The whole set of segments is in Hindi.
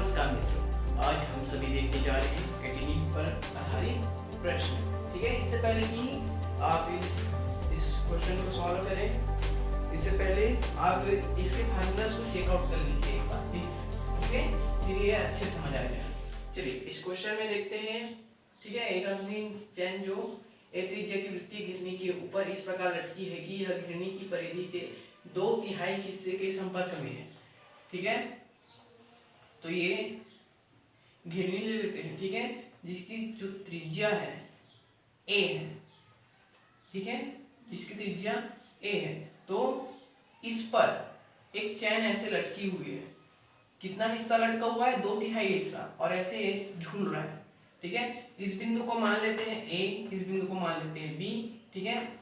नमस्कार मित्रों, आज हम सभी देखने जा रहे हैं कैटिनिन पर आधारित प्रश्न। ठीक है, इससे पहले कि आप इस क्वेश्चन को सॉल्व करें, इससे पहले आप इसके फार्मूलास को चेकआउट कर लीजिए एक बार प्लीज। ठीक है, फिर ये अच्छे समझ आ जाएगा। चलिए इस क्वेश्चन में देखते हैं। ठीक है, एक अंतिम चैन जो ए त्रिज्या की वृत्तीय घिरनी के ऊपर इस प्रकार लटकी है कि यह घिरनी की परिधि के 2/3 हिस्से के संपर्क में है। ठीक है, तो ये घिरनी ले लेते हैं। ठीक है, जिसकी जो त्रिज्या है ए है। ठीक है, जिसकी त्रिज्या ए है, तो इस पर एक चैन ऐसे लटकी हुई है। कितना हिस्सा लटका हुआ है? 2/3 हिस्सा, और ऐसे झूल रहा है। ठीक है, इस बिंदु को मान लेते हैं ए, इस बिंदु को मान लेते हैं बी। ठीक है,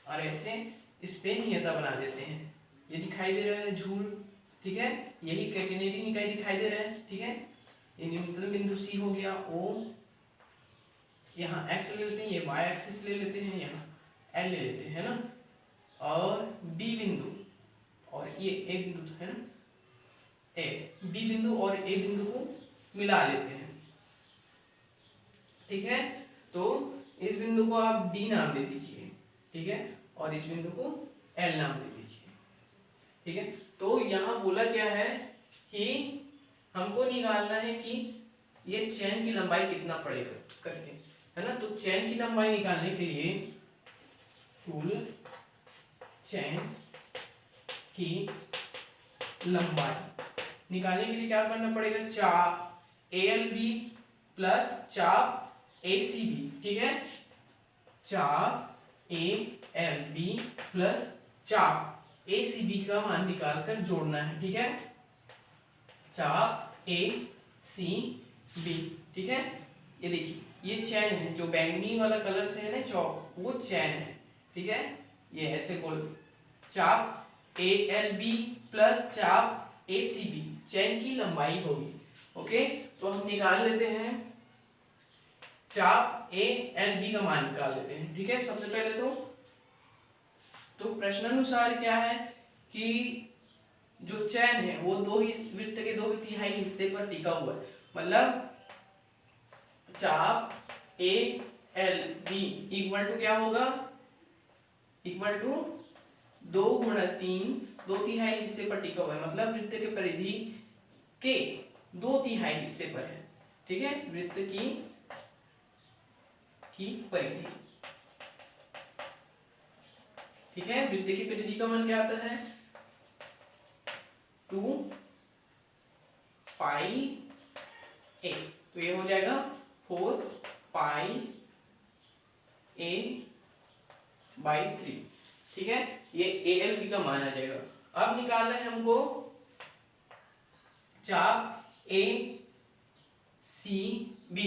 और ऐसे इस पे नियता बना देते हैं। ये दिखाई दे रहा है झूल। ठीक है, यही कैटिनेटिंग इकाई दिखाई दे रहा है। ठीक है, ये न्यूनतम बिंदु सी हो गया ओ, यहाँ एक्स ले लेते हैं, ये वाई एक्सिस ले लेते हैं, यहाँ एल ले लेते हैं ना, और बी बिंदु और ये ए बिंदु तो है ना, ए बी बिंदु और ए बिंदु को मिला लेते हैं। ठीक है, तो इस बिंदु को आप डी नाम दे दीजिए। ठीक है, और इस बिंदु को एल नाम दे दीजिए। ठीक है, तो यहाँ बोला क्या है कि हमको निकालना है कि ये चैन की लंबाई कितना पड़ेगा करके, है ना। तो चैन की लंबाई निकालने के लिए कुल चैन की लंबाई निकालने के लिए क्या करना पड़ेगा? चाप ALB प्लस चाप ACB। ठीक है, चाप ALB प्लस चाप ACB का मान निकाल कर जोड़ना है। ठीक है, चाप ACB। ठीक है, ये देखिए ये चैन है, जो बैंगनी वाला कलर से है ना चौक, वो चैन है। ठीक है, ये ऐसे गोल चाप ALB प्लस चाप ACB चैन की लंबाई होगी। ओके, तो हम निकाल लेते हैं चाप ALB का मान निकाल लेते हैं। ठीक है, सबसे पहले तो प्रश्नानुसार क्या है कि जो चैन है वो वृत्त के 2/3 हिस्से पर टिका हुआ है। मतलब चाप ALB इक्वल टू क्या होगा? इक्वल टू 2 × 3, 2/3 हिस्से पर टिका हुआ है। मतलब वृत्त के परिधि के 2/3 हिस्से पर है। ठीक है, वृत्त की परिधि। ठीक है, वृत्त की परिधि का मान क्या आता है? 2πa। तो ये हो जाएगा 4πa/3। ठीक है, ये ALB का मान आ जाएगा। अब निकालना है हमको चाप ACB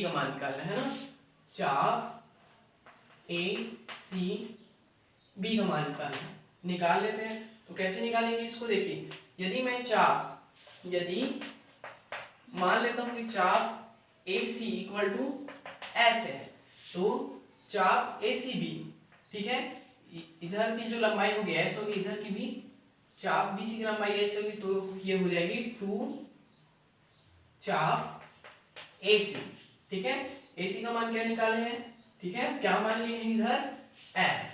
का मान निकालना है ना। चाप ACB का मान निकालना है, निकाल लेते हैं। तो कैसे निकालेंगे इसको? देखिए, यदि मान लेता हूं कि चाप AC इक्वल टू S है, तो चाप ACB, ठीक है, इधर की जो लंबाई होगी S होगी, इधर की भी चाप BC की लंबाई S होगी, तो ये हो जाएगी 2 चाप AC। ठीक है, AC का मान क्या निकाले हैं? ठीक है, क्या मान लिए हैं इधर? S।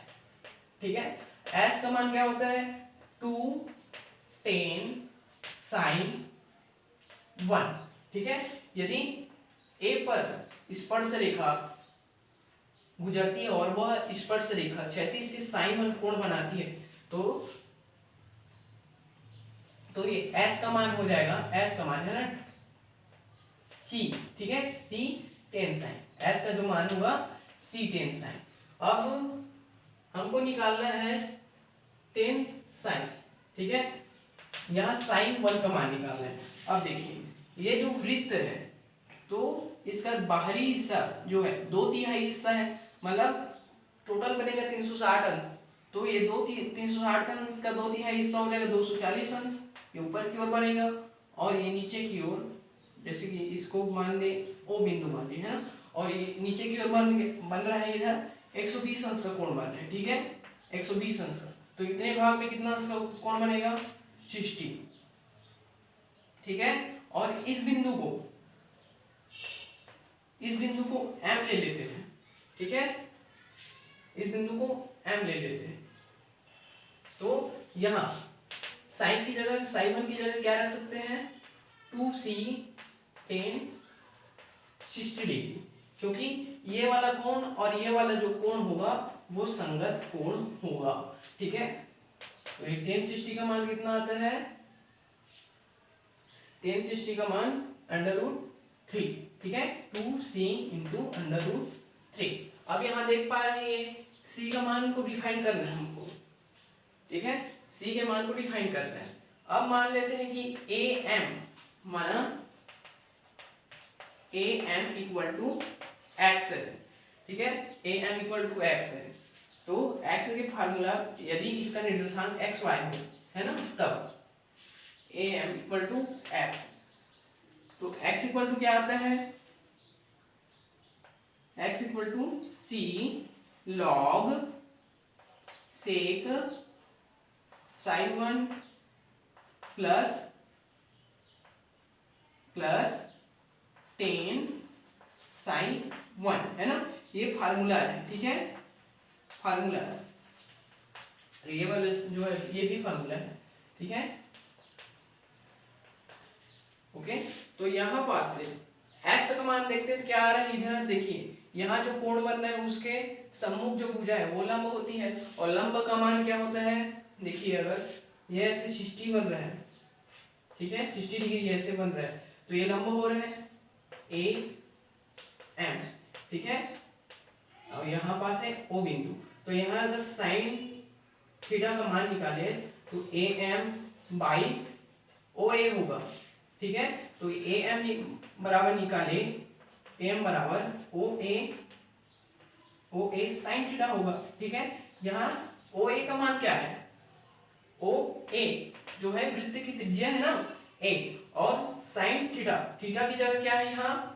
ठीक है, S का मान क्या होता है? 2tan sin 1। ठीक है, यदि A पर स्पर्श रेखा गुजरती है और वह स्पर्श रेखा क्षैतिज से sin 1 कोण बनाती है, तो ये S का मान हो जाएगा, S का मान है ना C। ठीक है, C tan sin, S का जो मान होगा C tan sin। अब हमको निकालना है tan sin। ठीक है, यहाँ sin 1 का मान निकालना है। अब देखिए, ये जो वृत्त है तो इसका बाहरी हिस्सा जो है 2/3 हिस्सा है, मतलब टोटल बनेगा 360 अंश। तो ये 360 अंश का 2/3 हिस्सा हो जाएगा 240 अंश। ये ऊपर की ओर बनेगा, और ये नीचे की ओर, जैसे कि इसको मान दे O बिंदु मान लिया है ना, और ये नीचे की ओर बन रहा है इधर 120 अंश का कोण बन रहा है। ठीक है, 120 अंश का, तो इतने भाग में कितना अंश का कोण बनेगा? 60। ठीक है, और इस बिंदु को m ले लेते हैं, ठीक है, इस बिंदु को m ले लेते हैं। तो यहाँ साइन की जगह sin 1 की जगह क्या रख सकते हैं, 2c tan 60 डिग्री, क्योंकि ये वाला कोण और ये वाला जो कोण होगा वो संगत कोण होगा, ठीक है। तो ये tan 60 का मान कितना आता है, tan 60 का मान √3, ठीक है, 2c इंटू √3। अब यहाँ देख पा रहे हैं ये c का मान को डिफाइन करना है हमको, ठीक है, c के मान को डिफाइन करना है। अब मान लेते हैं कि am माना am इक्वल टू x है, ठीक है, am इक्वल टू x है। तो x के फार्मूला यदि इसका निर्देशांक x y हो, है ना, तब am इक्वल टू x, तो x इक्वल टू क्या आता है, x equal to c log sec sin 1 plus tan sin 1, है ना, ये फार्मूला है, ठीक है, फार्मूला है, ये वाला जो है ये भी फार्मूला है, ठीक है, ओके। तो यहाँ पास से x का मान देखते हैं क्या आ रहा है, इधर देखिए यहाँ जो कोण बन रहा है उसके सम्मुख जो भुजा है वो लंब होती है, और लंब का मान क्या होता है, देखिए अगर ये ऐसे 60 बन रहा है, ठीक है, 60 डिग्री ऐसे बन रहा है, तो ये लंब हो रहा है am, ठीक है। और यहाँ पास है o बिंदु, तो यहाँ अगर साइन थीटा का मान निकाले तो am बाई OA होगा, ठीक है। तो am बराबर निकाले, am बराबर OA साइन थीटा होगा, ठीक है। यहाँ OA का मान क्या है, OA जो है वृत्त की त्रिज्या है ना a, और साइन थीटा, थीटा की जगह क्या है, यहाँ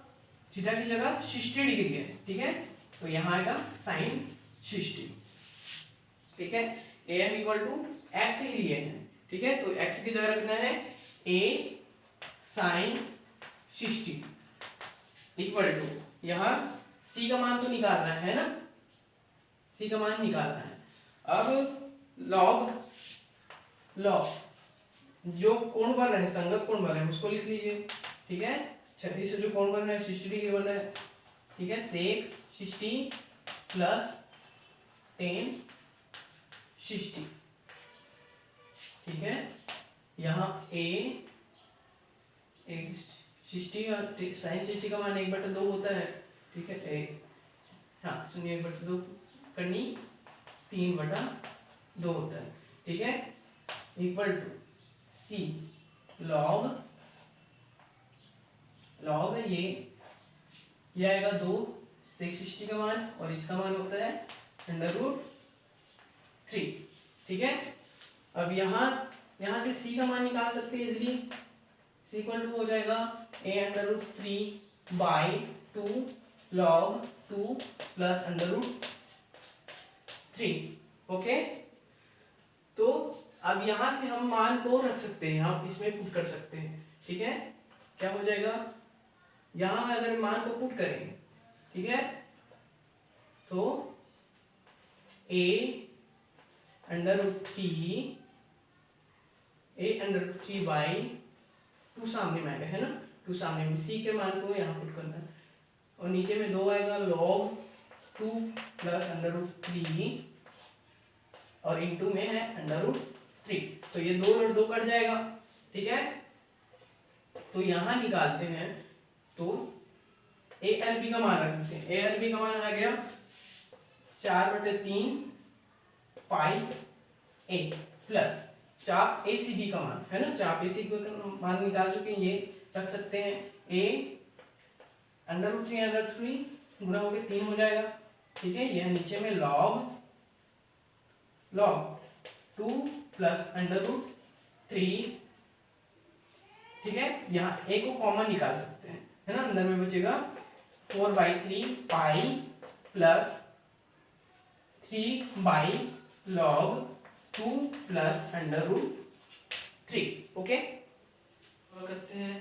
थीटा की जगह 60 डिग्री है, ठीक है, तो यहाँ आएगा साइन 60, ठीक है। am इक्वल टू x ही लिए हैं, ठीक है, तो x की जगह रखना है a साइन 60 इक्वल टू, यहाँ c का मान तो निकालना है ना, c का मान निकालना है। अब log जो कोण बन रहा है, संगत कोण बन रहा है उसको लिख लीजिए, ठीक है, क्षैतिज से जो कोण बन रहा है 60 डिग्री बन रहा है, ठीक है, sec 60 प्लस tan 60, ठीक है। यहाँ a 60 और साइन 60 का मान 1/2 होता है, ठीक है, हाँ सुनिए 1/2 करनी 3/2 होता है, ठीक है, इक्वल टू c log ये आएगा 2 sec 60 का मान, और इसका मान होता है √3, ठीक है। अब यहाँ से c का मान निकाल सकते हैं इजिली, c इक्वल टू हो जाएगा a √3 by 2 log 2 plus √3, okay. तो अब यहाँ से हम मान को रख सकते हैं, हम इसमें पुट कर सकते हैं, ठीक है, क्या हो जाएगा, यहाँ अगर मान को पुट करेंगे, ठीक है, तो a √3 बाई 2 सामने में आएगा, है ना, 2 सामने में, c के मान को यहाँ पुट करना है, और नीचे में 2 आएगा log 2 प्लस √3 और इंटू में है √3, तो ये 2 और 2 कट जाएगा, ठीक है। तो यहाँ निकालते हैं तो ALB का मान रखते हैं, ALB का मान आ गया 4/3 पाई a प्लस चाप ACB का मान, है ना, चाप ACB का मान निकाल चुके हैं, ये रख सकते हैं a √3 गुणा हो गया 3 हो जाएगा, ठीक है। यह नीचे में log 2 प्लस √3, ठीक है, यहाँ a को कॉमन निकाल सकते हैं, है ना, अंदर में बचेगा 4/3 pi plus 3 log 2 plus √3, okay. करते हैं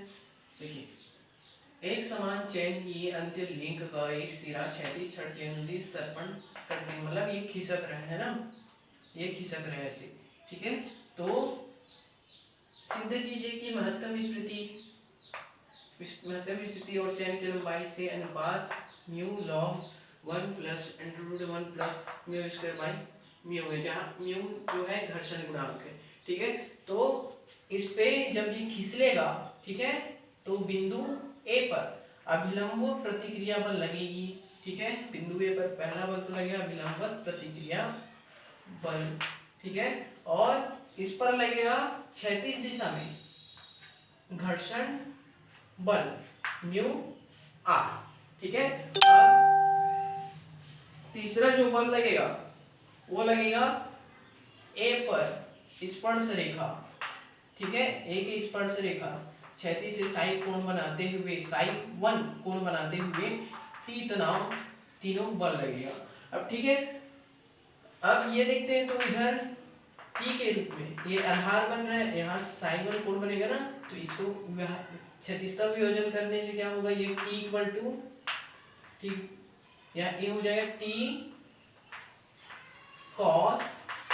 देखिए एक समान चैन की अंतिम लिंक का एक सिरा क्षैतिज छड़ के अनुदिश सर्पण करते हैं, मतलब ये खिसक रहे हैं ना, ये खिसक रहे हैं ऐसे, ठीक है। तो सिद्ध कीजिए कि महत्तम स्थिति और चैन की लंबाई से अनुपात mu log 1 plus √1 plus mu square by mu है, जहाँ म्यू जो है घर्षण गुणांक है, ठीक है। तो इस पे जब ये खिसलेगा, ठीक है, तो बिंदु ए पर अभिलंब प्रतिक्रिया बल लगेगी, ठीक है। बिंदु ए पर पहला बल तो लगेगा अभिलंब प्रतिक्रिया बल, ठीक है, और इस पर लगेगा क्षैतिज दिशा में घर्षण बल म्यू आर, ठीक है। अब तीसरा जो बल लगेगा वो लगेगा ए पर स्पर्श रेखा, ठीक है, ए की स्पर्श रेखा क्षैतिज से साई कोण बनाते हुए, साई 1 कोण बनाते हुए टी तनाव तीनों बल लगेगा। अब ठीक है, अब ये देखते हैं, तो इधर टी के रूप में ये आधार बन रहा है, यहाँ साई 1 कोण बनेगा ना, तो इसको क्षैतिजता वियोजन करने से क्या होगा, ये टी इक्वल टू ठीक, या ये हो जाएगा टी कॉस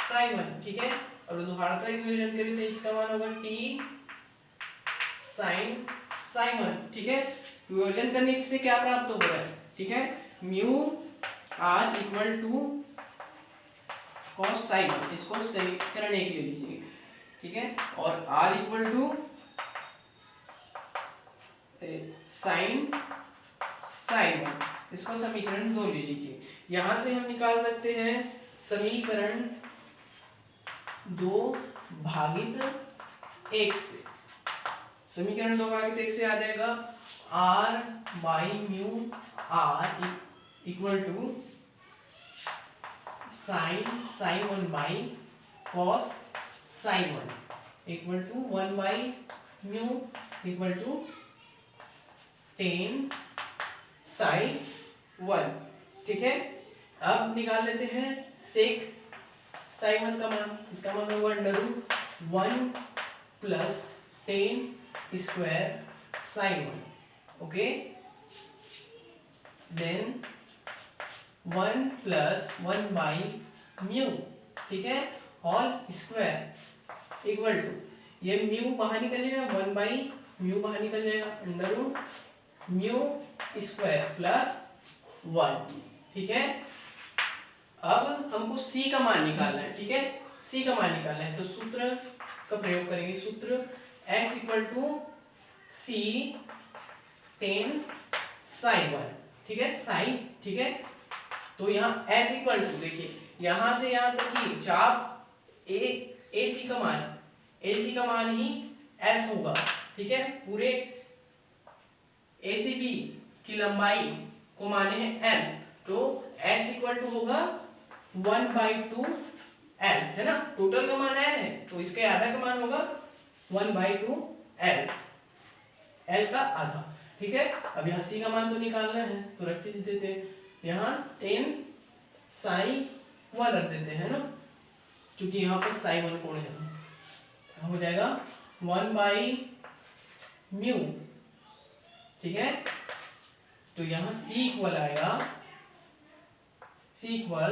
साई 1, ठीक है। और उदाहरणता वियोजन करें तो इसका मान होगा टी साइन साई 1, ठीक है। वियोजन करने से क्या प्राप्त हो रहा है, ठीक है, mu R equal to cos psi 1, इसको समीकरण 1 ले लीजिए, ठीक है, और R equal to sine psi 1, इसको समीकरण 2 ले लीजिए। यहां से हम निकाल सकते हैं समीकरण 2 भागित 1 से, समीकरण 2 भागित 1 से आ जाएगा R by mu R equal to sine psi 1 by cos psi 1 equal to 1 by mu equal to tan psi 1, ठीक है। अब निकाल लेते हैं सेक साई 1 का मान, इसका मान होगा √1 plus 10 square psi 1, okay, then 1 plus 1 by mu, ठीक है, होल स्क्वायर इक्वल टू, ये म्यू बाहर निकल जाएगा, 1 बाई म्यू बाहर निकल जाएगा, म्यू स्क्वायर प्लस 1, ठीक है। अब हमको सी का मान निकालना है, ठीक है, सी का मान निकालना है, तो सूत्र का प्रयोग करेंगे, सूत्र s equal to C tan psi 1, ठीक है, साई, ठीक है। तो यहाँ s इक्वल टू, देखिए यहां से यहां तक की चाप ए सी का मान ही s होगा, ठीक है। पूरे ACB की लंबाई को माने हैं n, तो s इक्वल टू होगा 1/2 l, है ना, टोटल का मान n है, तो इसके आधा का मान होगा 1/2 l, l का आधा, ठीक है। अब यहाँ c का मान तो निकालना है, तो रख ही देते हैं, यहाँ 10 साई 1 रख देते हैं ना, क्योंकि यहाँ पर साई 1 कोण है, तो हो जाएगा 1 बाई म्यू, ठीक है। तो यहाँ c इक्वल आएगा, c equal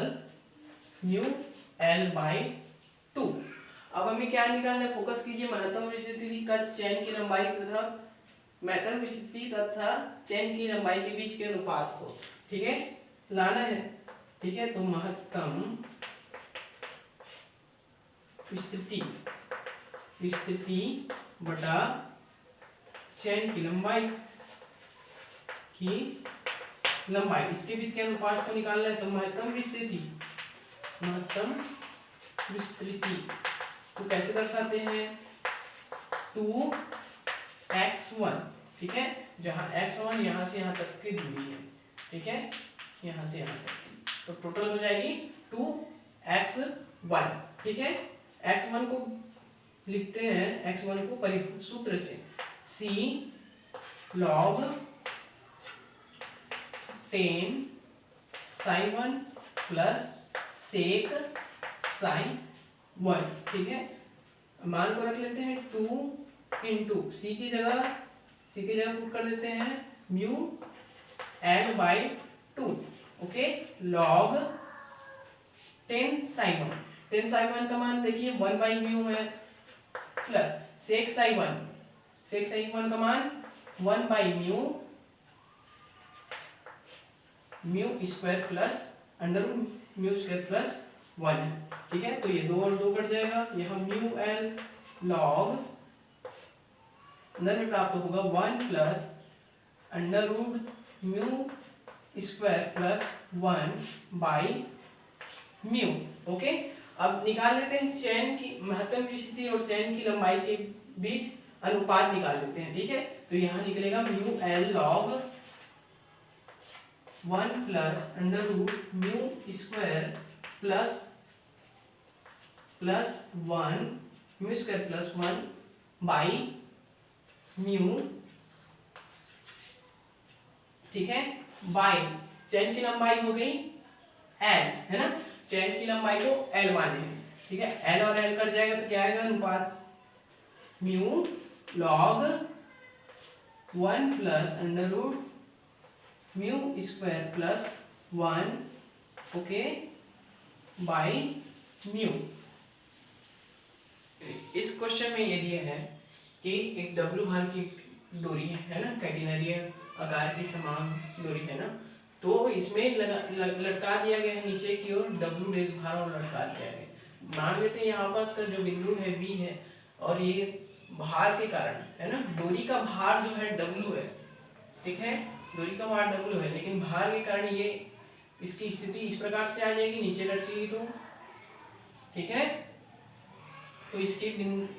mu l by 2। अब हमें क्या निकालना है, फोकस कीजिए, महत्तम स्थिति का चैन की लंबाई तथा महत्तम स्थिति तथा चैन की लंबाई के बीच के अनुपात को, ठीक है, लाना है, ठीक है। तो महत्तम स्थिति बटा चैन की लंबाई इसके बीच के अनुपात को निकालना है, तो महत्तम विस्तृति को कैसे दर्शाते हैं, 2x1, ठीक है, जहां x1 यहां से यहां तक की दूरी है, ठीक है, यहां से यहां तक की, तो टोटल हो जाएगी 2x1, ठीक है। x1 को लिखते हैं, x1 को सूत्र से c log 10 psi 1 plus sec psi 1, ठीक है। मान को रख लेते हैं 2 इंटू सी की जगह सी की जगह पुट कर देते हैं mu L by 2, okay, log 10 sine 1। 10 sine 1 का मान देखिए 1 बाई म्यू है, प्लस सेक साइन 1 का मान 1 by mu square plus under mu square plus 1 है, ठीक है। तो ये 2 और 2 कट जाएगा, यहाँ म्यू एल लॉग अंदर में प्राप्त होगा 1 plus under root mu square plus 1 by mu, okay. अब निकाल लेते हैं चैन की महत्तम स्थिति और चैन की लंबाई के बीच अनुपात निकाल लेते हैं, ठीक है। तो यहाँ निकलेगा mu L log 1 plus under root mu square plus 1 mu square plus 1 by mu, ठीक है, बाई चैन की लंबाई हो गई एल, है ना, चैन की लंबाई को एल माने हैं, ठीक है। एल और एल कट जाएगा तो क्या आएगा अनुपात mu log 1 plus under root mu square plus 1, okay, by mu. इस क्वेश्चन में ये दिया है कि एक डब्ल्यू भार की डोरी है ना, कैटिनरी आकार की समान डोरी है ना, तो इसमें लटका दिया गया है नीचे की ओर डब्ल्यू डेज भार और लटका दिया गया। मान लेते हैं यहाँ पास का जो बिंदु है बी है और ये भार के कारण है ना, डोरी का भार जो है डब्ल्यू है, ठीक है, डोरी का भार डब्ल्यू है, लेकिन भार के कारण ये इसकी स्थिति इस प्रकार से आ जाएगी, नीचे लटकेगी तो, ठीक है। तो इसकी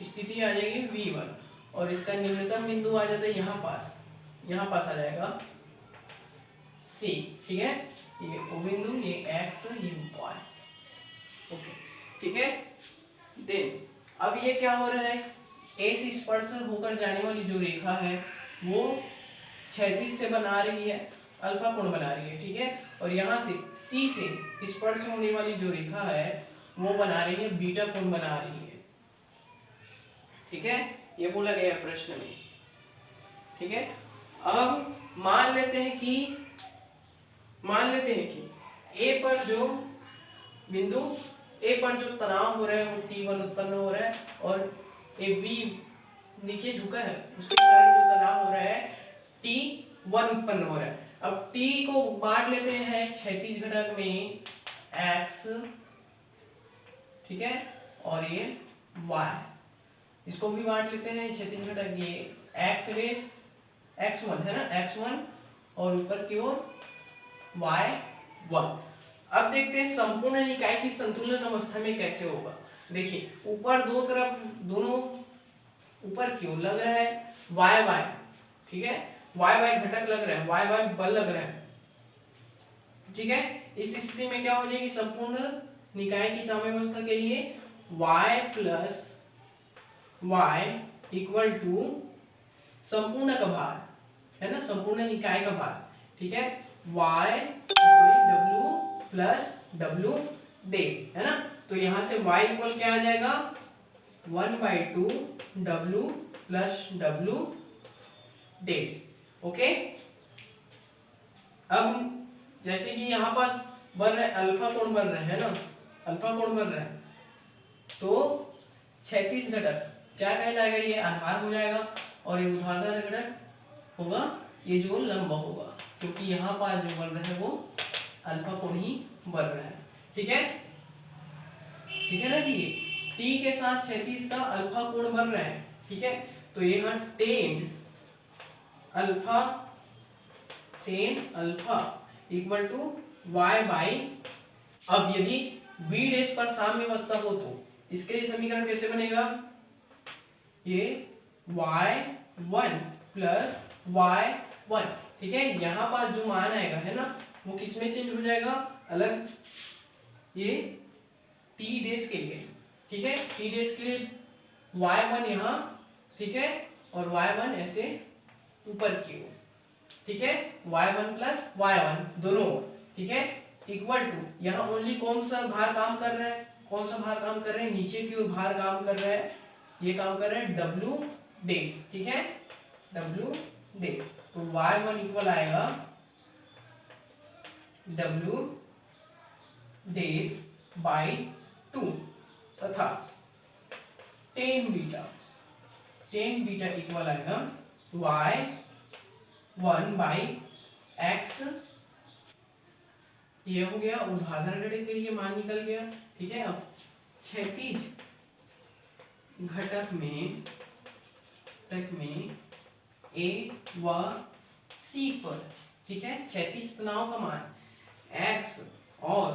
स्थिति आ जाएगी V1 और इसका निम्नतम बिंदु आ जाता है यहाँ पास आ जाएगा C, ठीक है, ये O बिंदु, ये X, ये Y, ओके, ठीक है। देन अब ये क्या हो रहा है, A से स्पर्श होकर जाने वाली जो रेखा है वो क्षैतिज से बना रही है, अल्फा कोण बना रही है, ठीक है, और यहाँ से C से स्पर्श होने वाली जो रेखा है वो बना रही है बीटा कोण बना रही है, ठीक है, ये बोला गया है प्रश्न में, ठीक है। अब मान लेते हैं कि A पर जो बिंदु A पर जो तनाव हो रहा है वो T1 उत्पन्न हो रहा है और A B नीचे झुका है, उसके कारण जो तनाव हो रहा है T1 उत्पन्न हो रहा है। अब T को बांट लेते हैं क्षैतिज घटक में X, ठीक है, और ये Y, इसको भी बांट लेते हैं क्षैतिज घटक, ये X रेस X1 है ना, X1 और ऊपर की ओर Y1। अब देखते हैं संपूर्ण निकाय की संतुलन अवस्था में कैसे होगा। देखिए ऊपर दो तरफ दोनों ऊपर की ओर लग रहा है Y, ठीक है, Y घटक लग रहा है, Y बल लग रहा है, ठीक है। इस स्थिति में क्या हो जाएगी, संपूर्ण निकाय की साम्यावस्था के लिए Y plus Y equal to संपूर्ण का भार है ना, संपूर्ण निकाय का भार, ठीक है, W प्लस W डेज है ना। तो यहाँ से Y इक्वल क्या आ जाएगा 1/2 W plus W days, okay. अब जैसे कि यहाँ पास बन रहा है अल्फा कोण बन रहा है ना, अल्फा कोण बन रहा है, तो क्षैतिज घटक क्या कहलाएगा, ये आधार हो जाएगा और ये ऊर्ध्वाधर घटक होगा ये जो लंब होगा, क्योंकि यहाँ पास जो बन रहा है वो अल्फा कोण ही बन रहा है, ठीक है, ठीक है ना कि ये T के साथ क्षैतिज का अल्फा कोण बन रहा है, ठीक है। तो यहाँ tan alpha equal to Y by, अब यदि B डेश पर साम्यावस्था हो तो इसके लिए समीकरण कैसे बनेगा, ये Y1 प्लस Y1, ठीक है। यहाँ पास जो मान आएगा है ना वो किस में चेंज हो जाएगा, अलग ये T डेश के लिए, ठीक है, T डेश के लिए Y1 यहाँ, ठीक है, और Y1 ऐसे ऊपर की ओर, ठीक है, Y1 प्लस Y1 दोनों, ठीक है, इक्वल टू यहाँ ओनली कौन सा भार काम कर रहा है, कौन सा भार काम कर रहे हैं, नीचे की ओर भार काम कर रहा है, ये काम कर रहा है W डेश, ठीक है, W डेज। तो y1 इक्वल आएगा w डेज बाई 2 तथा टेन बीटा इक्वल आएगा y1 बाई x। ये हो गया उदाहरण के लिए मान निकल गया। ठीक है, अब क्षैतिज घटक में ए व सी पर, ठीक है, क्षैतिज तनाव का मान x और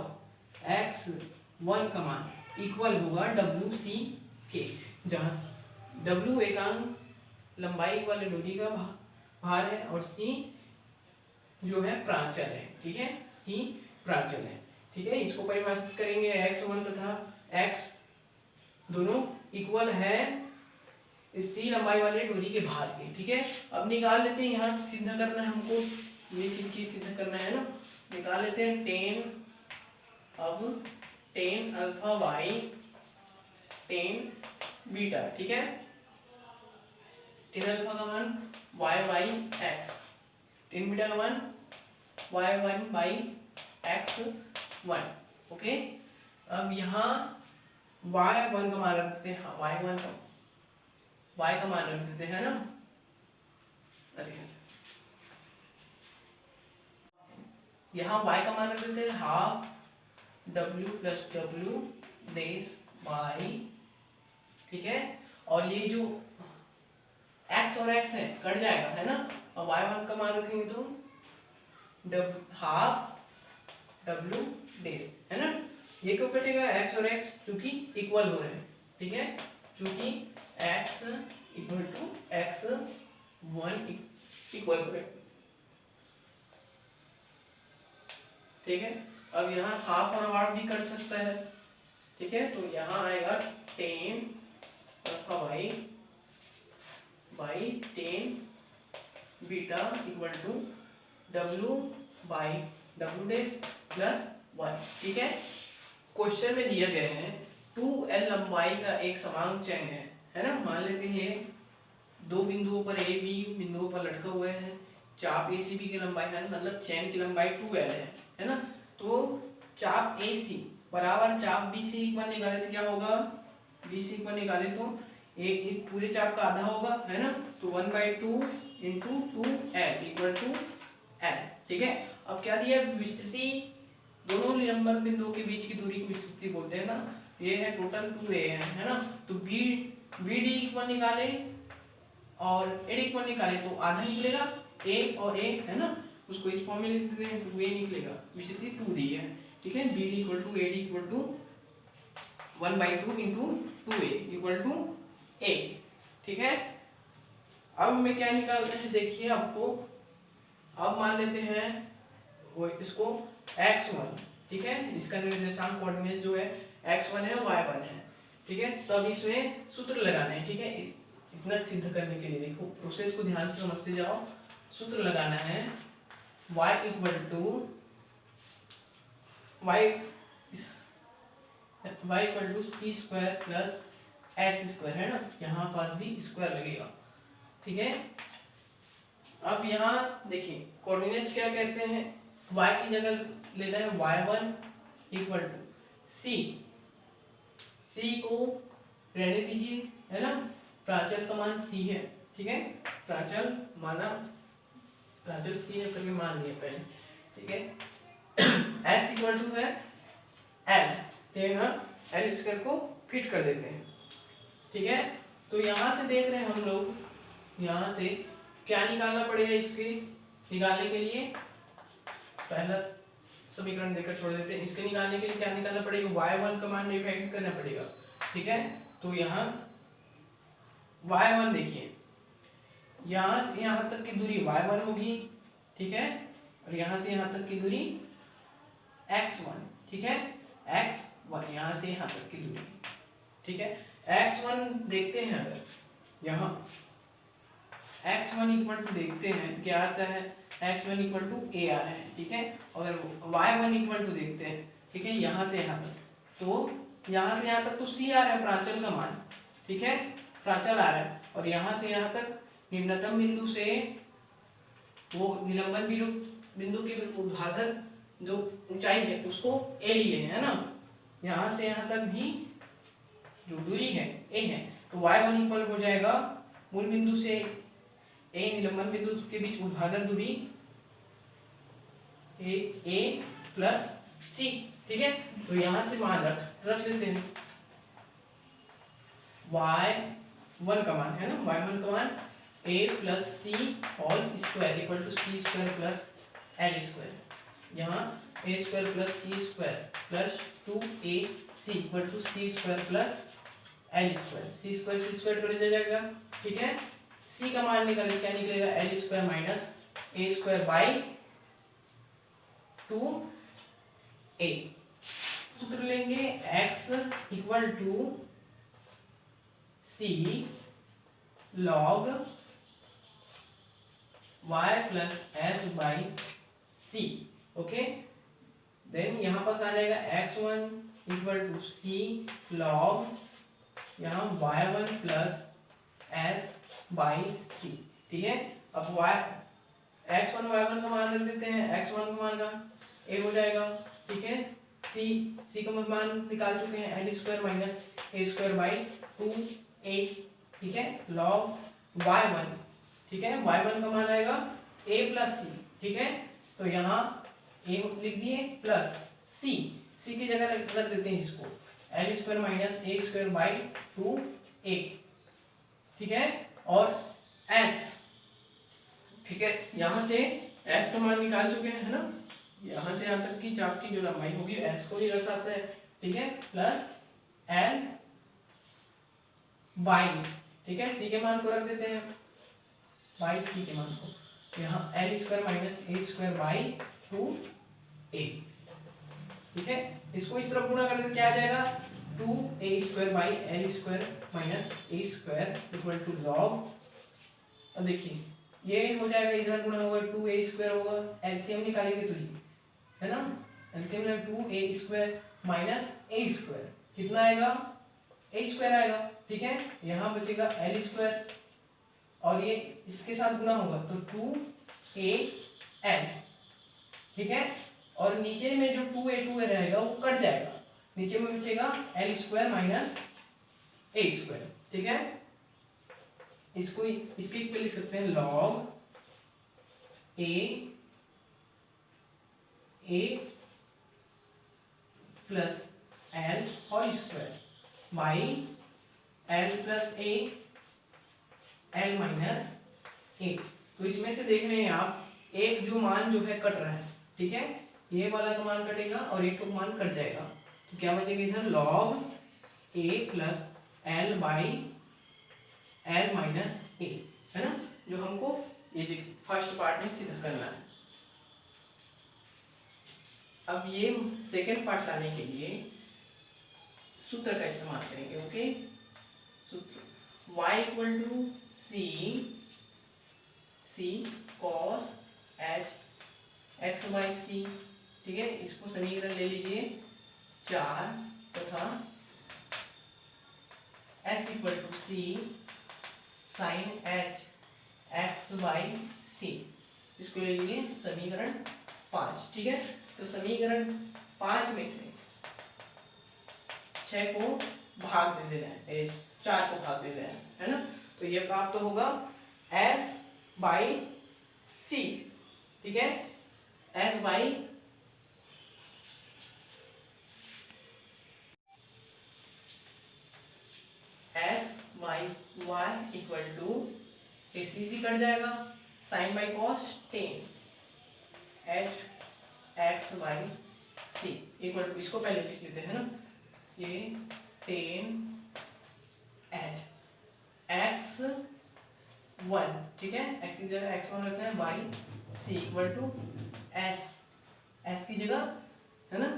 x1 का मान इक्वल होगा डब्ल्यू सी के, जहाँ w एकांक लंबाई वाले डोरी का भार है और c जो है प्रांचल है। ठीक है, c प्रांचल है। ठीक है, इसको परिभाषित करेंगे x1 तथा x दोनों इक्वल है इस सी लंबाई वाले डोरी के भार के। ठीक है, अब निकाल लेते हैं, यहाँ सिद्ध करना है हमको, ये चीज सिद्ध करना है ना। निकाल लेते हैं tan alpha Y tan beta. ठीक है, टेन अल्फा का मान Y by X, tan beta का मान Y one by X one. Okay, अब यहाँ वाई वन का मान रख देते हैं, हाँ वाई वन का y का मान रख देते हैं ना। अरे यहाँ y का मान रख देते हैं half w plus W days by. ठीक है, और ये जो x और x है कट जाएगा, है ना। और y1 का मान रखेंगे तो हाफ w डेज, है ना। ये क्यों कटेगा, x और x क्योंकि इक्वल हो रहे हैं। ठीक है, क्योंकि x equal to x1 equal हो रहे। ठीक है, अब यहाँ हाफ और हाफ भी कर सकता है। ठीक है, तो यहाँ आएगा tan alpha Y by tan beta equal to W by W डेज प्लस वन। ठीक है, क्वेश्चन में दिया गया है 2l लंबाई का एक समान चैन है ना। मान लेते हैं दो बिंदुओं पर ए बी बिंदुओं पर लटका हुआ है, चाप ए सी बी की लंबाई है, मतलब चैन की लंबाई 2l है ना। तो चाप ए सी बराबर चाप बी सी इक्वल निकाले तो क्या होगा, बी सी इक्वल निकाले तो एक पूरे चाप का आधा होगा, है ना। तो 1/2 into 2l equal to l। ठीक है, अब क्या दिया, विस्तृति दोनों लंबर बिंदुओं के बीच की दूरी को विस्तृति बोलते हैं ना। ये है टोटल 2a है ना। तो बी डी इक्वल निकाले और एड इक्वल निकाले तो आधा निकलेगा, ए और ए है ना, उसको इस फॉर्म में लिख देते हैं, 2a निकलेगा, विस्तृति 2 दी है। ठीक है, B D equal to AD equal to 1/2 into 2a equal to a। ठीक है, अब मैं क्या निकालते हैं देखिए आपको। अब मान लेते हैं वो इसको x1। ठीक है, इसका निर्देशांक कोऑर्डिनेट जो है x1 है y1 है। ठीक है, तो अब इसमें सूत्र लगाना है। ठीक है, इतना सिद्ध करने के लिए देखो प्रोसेस को ध्यान से समझते जाओ। सूत्र लगाना है y equal to C square plus S square, है ना। यहाँ पास भी स्क्वायर लगेगा। ठीक है, अब यहाँ देखिए कोऑर्डिनेट्स क्या कहते हैं, y की जगह लेना है y1 इक्वल टू सी को रहने दीजिए, है ना। प्रांचल का मान c है। ठीक है, प्रांचल c है करके मान लिया पहले। ठीक है, s इक्वल टू है l, तो यहाँ l स्क्वायर को फिट कर देते हैं। ठीक है, तो यहाँ से देख रहे हैं हम लोग, यहाँ से क्या निकालना पड़ेगा, इसके निकालने के लिए पहला समीकरण देकर छोड़ देते हैं। इसके निकालने के लिए क्या निकालना पड़ेगा, y1 का मान डिफाइन करना पड़ेगा। ठीक है, तो यहाँ y1 देखिए, यहाँ से यहाँ तक की दूरी y1 होगी। ठीक है, और यहाँ से यहाँ तक की दूरी x1। ठीक है, x1 यहाँ से यहाँ तक की दूरी। ठीक है, x1 देखते हैं, अगर यहाँ x1 इक्वल टू देखते हैं तो क्या आता है, x1 इक्वल टू a आ रहा है। ठीक है, अगर y1 इक्वल टू देखते हैं, ठीक है, यहाँ से यहाँ तक, तो यहाँ से यहाँ तक तो c आ रहा है प्रांचल का मान। ठीक है, प्रांचल आ रहा है, और यहाँ से यहाँ तक निम्नतम बिंदु से वो निलंबन बिंदु के ऊर्ध्वाधर जो ऊंचाई है उसको ए लिए है ना, यहाँ से यहाँ तक भी जो दूरी है ए है, तो y1 इक्वल हो जाएगा मूल बिंदु से ए निलंबन बिंदु के बीच ऊर्ध्वाधर दूरी ए प्लस सी। ठीक है, तो यहाँ से मान रख लेते हैं y1 का मान है ना, y1 का मान a plus C whole square equal to C square plus L square. यहाँ a square plus C square plus 2ac equal to C square plus L square. C square कर जाएगा। ठीक है, c का मान निकालें, क्या निकलेगा, L square minus A square by 2a। सूत्र लेंगे x equal to c log y plus s by c। Okay, then यहाँ पास आ जाएगा x1 equal to c log यहाँ y1 plus s by c। ठीक है, अब x1 y1 का मान रख देते हैं, x1 का मान का a हो जाएगा। ठीक है, c का मान निकाल चुके हैं, L square minus A square by 2a। ठीक है, log y1। ठीक है, y1 का मान आएगा a प्लस सी। ठीक है, तो यहाँ a लिख दिए प्लस c की जगह रख देते हैं इसको, L square minus A square by 2a। ठीक है, और s। ठीक है, यहाँ से s का मान निकाल चुके हैं है ना, यहाँ से यहाँ तक की चाप की जो लंबाई होगी s को ही दर्शाता है। ठीक है, प्लस l बाई, ठीक है, c के मान को रख देते हैं बाई c के मान को, यहाँ L square minus A square by 2a। ठीक है, इसको इस तरफ गुणा कर देते क्या आ जाएगा, 2a square by L square minus A square equal to log. अब देखिए ये हो जाएगा, इधर गुणा होगा 2a स्क्वायर होगा, एलसीएम निकालेंगे तो ये है ना, एलसीएम में 2a square minus A square कितना आएगा, ए स्क्वायर आएगा। ठीक है, यहाँ बचेगा एल स्क्वायर और ये इसके साथ गुणा होगा तो 2al। ठीक है, और नीचे में जो 2a रहेगा वो कट जाएगा, नीचे में बचेगा L square minus A square. ठीक है, इसको इसके इक्वल लिख सकते हैं log A plus L whole square by L plus A L minus A. तो इसमें से देख रहे हैं आप, एक जो मान जो है कट रहा है। ठीक है, ये वाला का मान कटेगा और एक का मान कट जाएगा, तो क्या बचेगा इधर log A plus L by L minus A, है ना, जो हमको ये फर्स्ट पार्ट में सिद्ध करना है। अब ये सेकेंड पार्ट लाने के लिए सूत्र का इस्तेमाल करेंगे। ओके, सूत्र y equal to C cos H X by C. ठीक है, इसको समीकरण ले लीजिए 4 तथा s equal to C sine H X by C, इसको ले लीजिए समीकरण 5। ठीक है, तो समीकरण 5 में से 6 को भाग दे देना है, 4 को भाग दे देना है ना, तो ये प्राप्त होगा s बाई सी। ठीक है, s by y equal to C cut जाएगा, sine by cos tan H X by C equal to, इसको पहले लिख लेते हैं ना, ये टेन एच एक्स 1। ठीक है, एक्स की जगह x1 रखना है, by C equal to S की जगह है ना,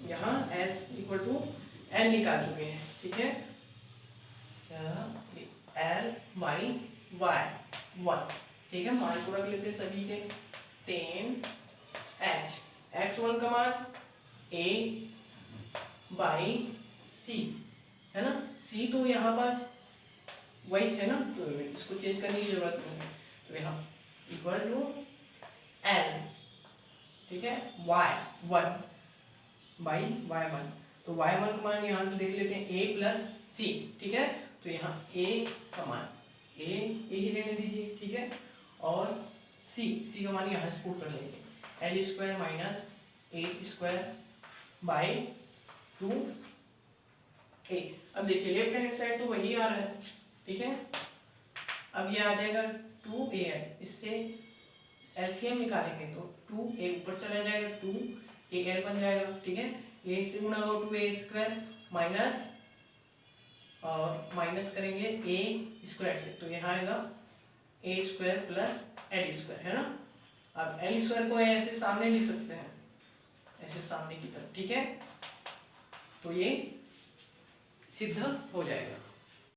यहाँ s इक्वल टू n निकाल चुके हैं। ठीक है, एल बाई वाई 1। ठीक है, मान को रख लेते हैं सभी के, 10 एच x1 का मान a बाई सी, है ना, c तो यहाँ पास वही है ना, तो इसको चेंज करने की जरूरत नहीं है, तो यहाँ इक्वल टू एल, ठीक है, वाई 1 बाई वाई 1। तो वाई 1 का मान यहाँ से देख लेते हैं a प्लस सी, ठीक है। तो यहाँ a का मान a ही लेने दीजिए, ठीक है, और c का मान यहाँ से पुट कर लेंगे L square minus A square by 2a। अब देखिए लेफ्ट हैंड साइड तो वही आ रहा है, ठीक है। अब ये आ जाएगा 2al, इससे एलसीएम निकालेंगे तो 2a ऊपर चला जाएगा, 2al बन जाएगा, ठीक है। ये इससे गुणा हो 2a स्क्वायर माइनस, और माइनस करेंगे a स्क्वायर से, तो यहाँ आएगा a square plus L square, है ना। अब एल स्क्वायर को ऐसे सामने लिख सकते हैं, ऐसे सामने की तरफ, ठीक है। तो ये सिद्ध हो जाएगा।